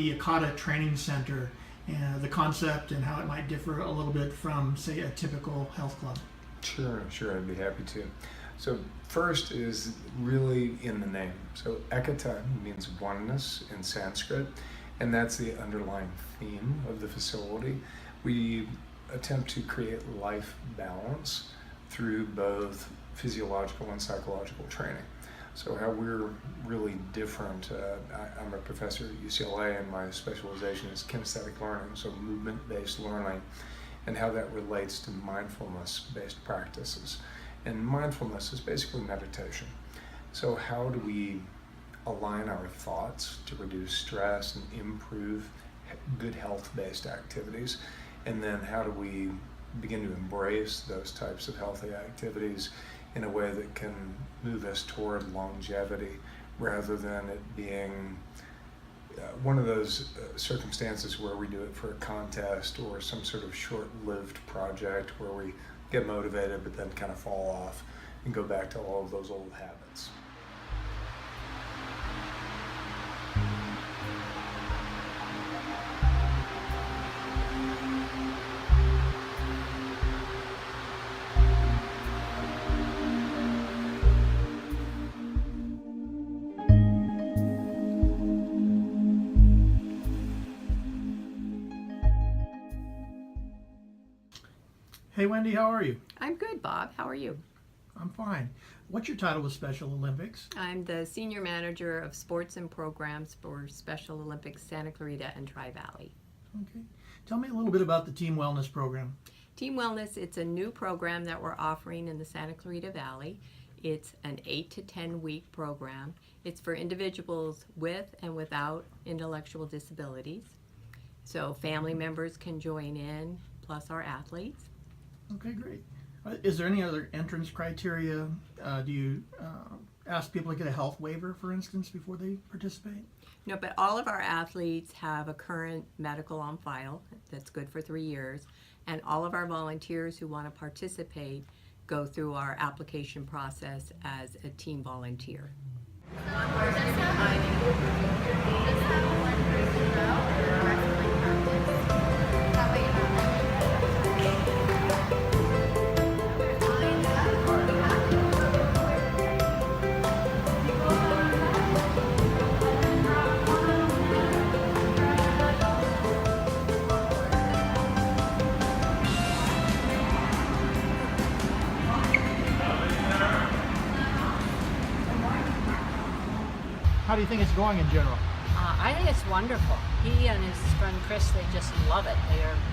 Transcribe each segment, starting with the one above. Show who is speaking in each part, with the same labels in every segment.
Speaker 1: the Ekata Training Center and the concept and how it might differ a little bit from, say, a typical health club?
Speaker 2: Sure, I'd be happy to. So first is really in the name. So Ekata means oneness in Sanskrit, and that's the underlying theme of the facility. We attempt to create life balance through both physiological and psychological training. So how we're really different, I'm a professor at UCLA and my specialization is kinesthetic learning, so movement-based learning, and how that relates to mindfulness-based practices. And mindfulness is basically meditation. So how do we align our thoughts to reduce stress and improve good health-based activities? And then how do we begin to embrace those types of healthy activities in a way that can move us toward longevity rather than it being one of those circumstances where we do it for a contest or some sort of short-lived project where we get motivated but then kind of fall off and go back to all of those old habits.
Speaker 1: Hey Wendy, how are you?
Speaker 3: I'm good, Bob. How are you?
Speaker 1: I'm fine. What's your title with Special Olympics?
Speaker 3: I'm the Senior Manager of Sports and Programs for Special Olympics Santa Clarita and Tri-Valley.
Speaker 1: Okay. Tell me a little bit about the Team Wellness program.
Speaker 3: Team Wellness, it's a new program that we're offering in the Santa Clarita Valley. It's an 8 to 10 week program. It's for individuals with and without intellectual disabilities. So family members can join in, plus our athletes.
Speaker 1: Okay, great. Is there any other entrance criteria? Do you ask people to get a health waiver, for instance, before they participate?
Speaker 3: No, but all of our athletes have a current medical on file that's good for 3 years, and all of our volunteers who want to participate go through our application process as a team volunteer.
Speaker 1: How do you think it's going in general?
Speaker 4: I think it's wonderful. He and his friend Chris, they just love it.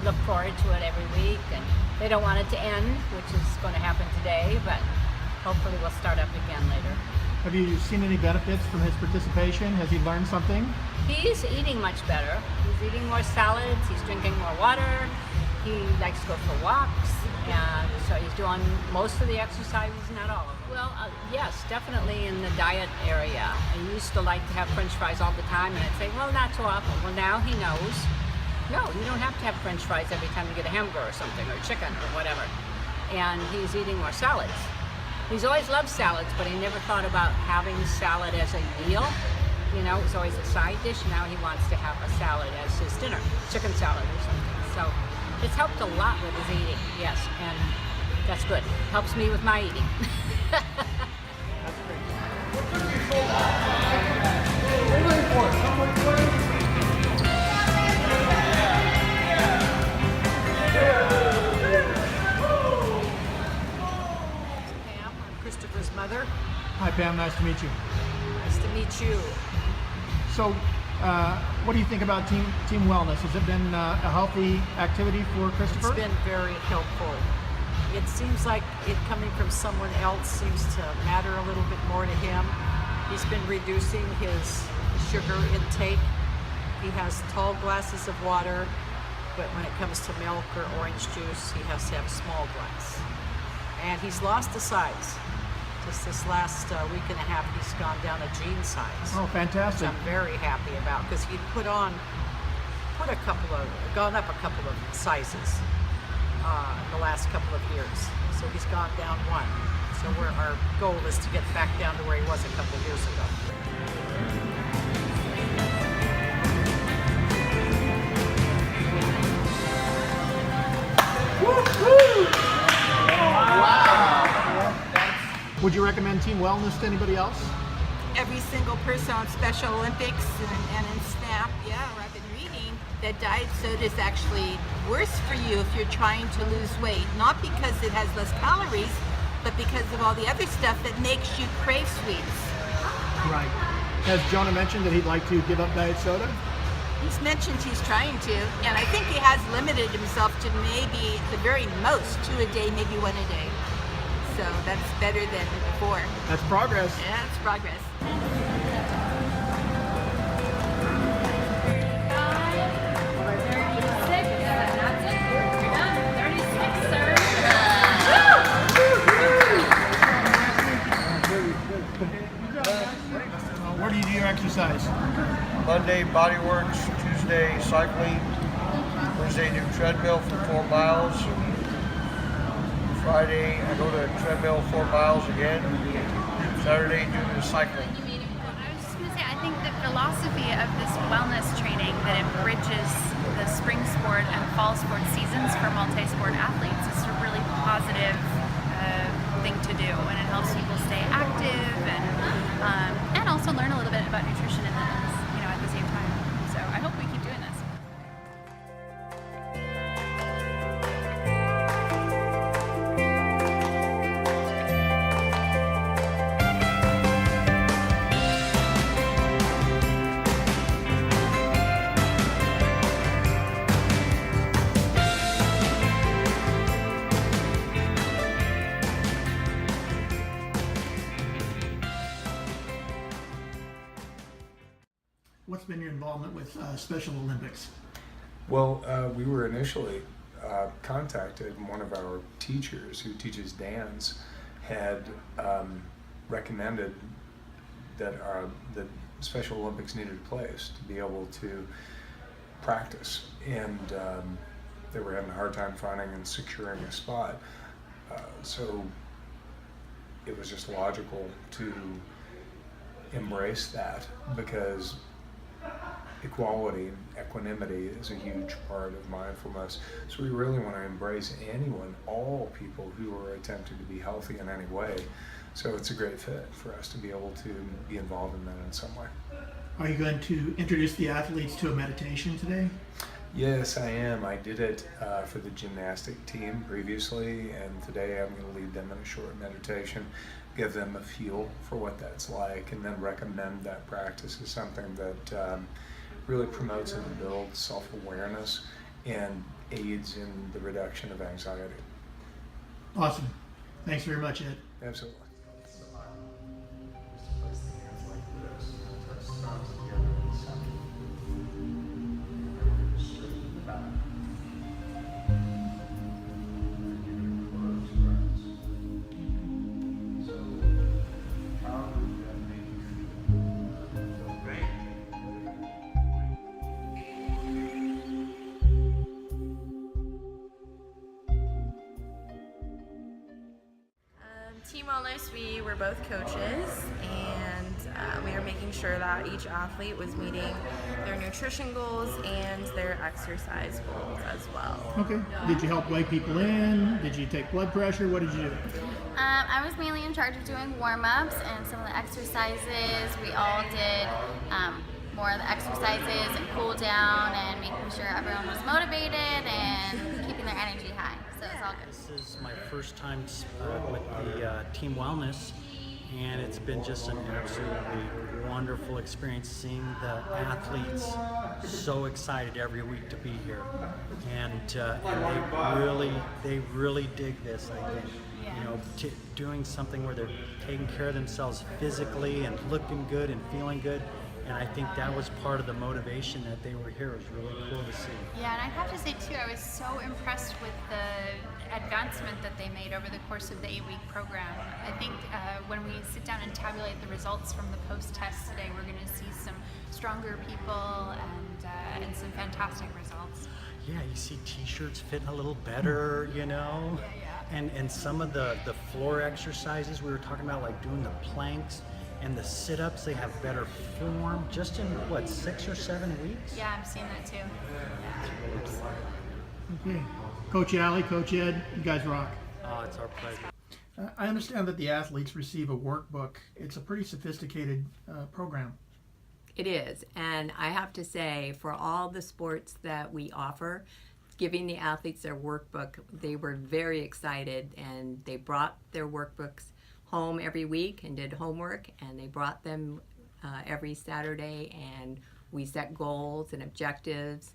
Speaker 4: Look forward to it every week, and they don't want it to end, which is going to happen today, but hopefully we'll start up again later.
Speaker 1: Have you seen any benefits from his participation? Has he learned something?
Speaker 4: He's eating much better. He's eating more salads, he's drinking more water, he likes to go for walks, and so he's doing most of the exercises, not all of them. Well, yes, definitely in the diet area. I used to like to have French fries all the time, and I'd say, well, not so often. Well, now he knows, no, you don't have to have French fries every time you get a hamburger or something, or chicken or whatever. And he's eating more salads. He's always loved salads, but he never thought about having salad as a meal. You know, it was always a side dish. Now he wants to have a salad as his dinner, chicken salad or something. So it's helped a lot with his eating, yes, and that's good. Helps me with my eating. Pam, I'm Christopher's mother.
Speaker 1: Hi Pam, nice to meet you.
Speaker 4: Nice to meet you.
Speaker 1: So, what do you think about Team Wellness? Has it been a healthy activity for Christopher?
Speaker 5: It's been very helpful. It seems like it coming from someone else seems to matter a little bit more to him. He's been reducing his sugar intake. He has tall glasses of water, but when it comes to milk or orange juice, he has to have a small glass. And he's lost the size. Just this last week and a half, he's gone down a jean size.
Speaker 1: Oh, fantastic.
Speaker 5: Which I'm very happy about, because he'd gone up a couple of sizes in the last couple of years. So he's gone down one. So our goal is to get back down to where he was a couple of years ago.
Speaker 1: Would you recommend Team Wellness to anybody else?
Speaker 6: Every single person on Special Olympics and in SNAP, yeah, I've been reading that diet soda is actually worse for you if you're trying to lose weight. Not because it has less calories, but because of all the other stuff that makes you crave sweets.
Speaker 1: Right. Has Jonah mentioned that he'd like to give up diet soda?
Speaker 6: He's mentioned he's trying to, and I think he has limited himself to maybe the very most 2 a day, maybe 1 a day. So that's better than before.
Speaker 1: That's progress.
Speaker 6: Yeah, it's progress.
Speaker 1: Where do you do your exercise?
Speaker 7: Monday, body works. Tuesday, cycling. Wednesday, do treadmill for 4 miles. Friday, I go to treadmill 4 miles again. Saturday, do the cycling.
Speaker 8: I was just going to say, I think the philosophy of this wellness training, that it bridges the spring sport and fall sport seasons for multi-sport athletes, is a really positive thing to do, and it helps people stay active and also learn a little bit about nutrition at the same time. So I hope we keep doing this.
Speaker 1: What's been your involvement with Special Olympics?
Speaker 2: Well, we were initially contacted. One of our teachers who teaches dance had recommended that the Special Olympics needed a place to be able to practice, and they were having a hard time finding and securing a spot. So it was just logical to embrace that, because equality and equanimity is a huge part of mindfulness. So we really want to embrace anyone, all people who are attempting to be healthy in any way. So it's a great fit for us to be able to be involved in that in some way.
Speaker 1: Are you going to introduce the athletes to a meditation today?
Speaker 2: Yes, I am. I did it for the gymnastic team previously, and today I'm going to lead them in a short meditation, give them a feel for what that's like, and then recommend that practice as something that really promotes and builds self-awareness and aids in the reduction of anxiety.
Speaker 1: Awesome. Thanks very much, Ed.
Speaker 2: Absolutely.
Speaker 9: Team Wellness, we were both coaches, and we were making sure that each athlete was meeting their nutrition goals and their exercise goals as well.
Speaker 1: Okay. Did you help weigh people in? Did you take blood pressure? What did you do?
Speaker 10: I was mainly in charge of doing warm-ups and some of the exercises. We all did more of the exercises and cool down and making sure everyone was motivated and keeping their energy high. So it's all good.
Speaker 11: This is my first time with the Team Wellness, and it's been just an absolutely wonderful experience seeing the athletes so excited every week to be here, and they really dig this. I think, you know, doing something where they're taking care of themselves physically and looking good and feeling good. And I think that was part of the motivation that they were here. It was really cool to see.
Speaker 8: Yeah, and I have to say too, I was so impressed with the advancement that they made over the course of the 8-week program. I think when we sit down and tabulate the results from the post-test today, we're going to see some stronger people and some fantastic results.
Speaker 11: Yeah, you see t-shirts fitting a little better, you know?
Speaker 8: Yeah.
Speaker 11: And some of the floor exercises we were talking about, like doing the planks and the sit-ups, they have better form just in, what, 6 or 7 weeks?
Speaker 8: Yeah, I'm seeing that too.
Speaker 1: Okay. Coach Allie, Coach Ed, you guys rock.
Speaker 11: Oh, it's our pleasure.
Speaker 1: I understand that the athletes receive a workbook. It's a pretty sophisticated program.
Speaker 3: It is, and I have to say, for all the sports that we offer, giving the athletes their workbook, they were very excited, and they brought their workbooks home every week and did homework, and they brought them every Saturday, and we set goals and objectives.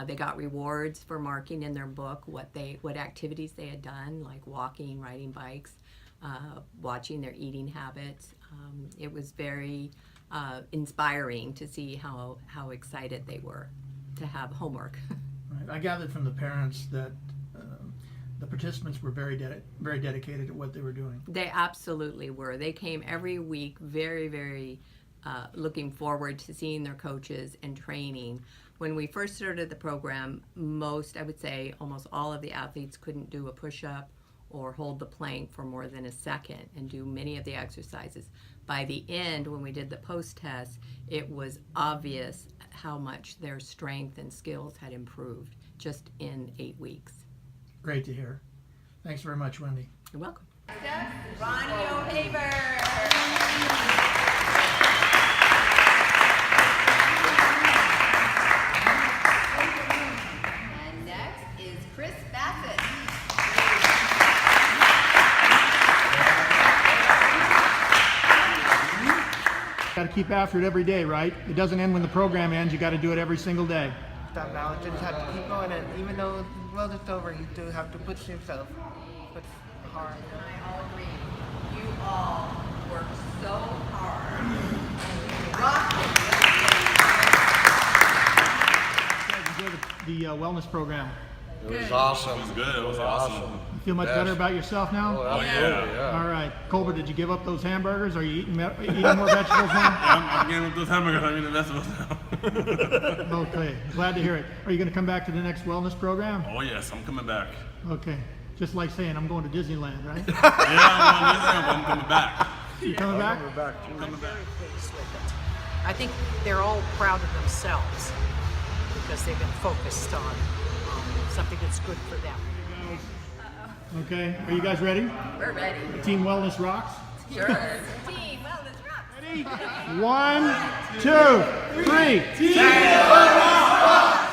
Speaker 3: They got rewards for marking in their book what activities they had done, like walking, riding bikes, watching their eating habits. It was very inspiring to see how excited they were to have homework.
Speaker 1: Right. I gathered from the parents that the participants were very dedicated to what they were doing.
Speaker 3: They absolutely were. They came every week very, very looking forward to seeing their coaches and training. When we first started the program, I would say almost all of the athletes couldn't do a push-up or hold the plank for more than a second and do many of the exercises. By the end, when we did the post-test, it was obvious how much their strength and skills had improved just in 8 weeks.
Speaker 1: Great to hear. Thanks very much, Wendy.
Speaker 3: You're welcome.
Speaker 12: Ronnie O'Haver. And next is Chris Bassett.
Speaker 1: Got to keep after it every day, right? It doesn't end when the program ends. You got to do it every single day.
Speaker 13: That balance, you just have to keep going, and even though the world is over, you do have to push yourself, push hard.
Speaker 12: I all agree. You all work so hard. Rock it.
Speaker 1: Enjoy the wellness program.
Speaker 7: It was awesome.
Speaker 14: It was good. It was awesome.
Speaker 1: You feel much better about yourself now?
Speaker 7: Oh, yeah.
Speaker 1: All right. Colbert, did you give up those hamburgers? Are you eating more vegetables now?
Speaker 14: I'm giving up those hamburgers. I'm eating vegetables now.
Speaker 1: Okay. Glad to hear it. Are you going to come back to the next wellness program?
Speaker 14: Oh, yes. I'm coming back.
Speaker 1: Okay. Just like saying I'm going to Disneyland, right?
Speaker 14: Yeah, I'm coming back.
Speaker 1: You coming back?
Speaker 7: Coming back too.
Speaker 5: I'm very pleased with it. I think they're all proud of themselves because they've been focused on something that's good for them.
Speaker 1: Okay. Are you guys ready?
Speaker 12: We're ready.
Speaker 1: Team Wellness rocks.
Speaker 12: Sure. Team Wellness rocks.
Speaker 1: Ready? 1, 2, 3.
Speaker 12: Team Wellness rocks.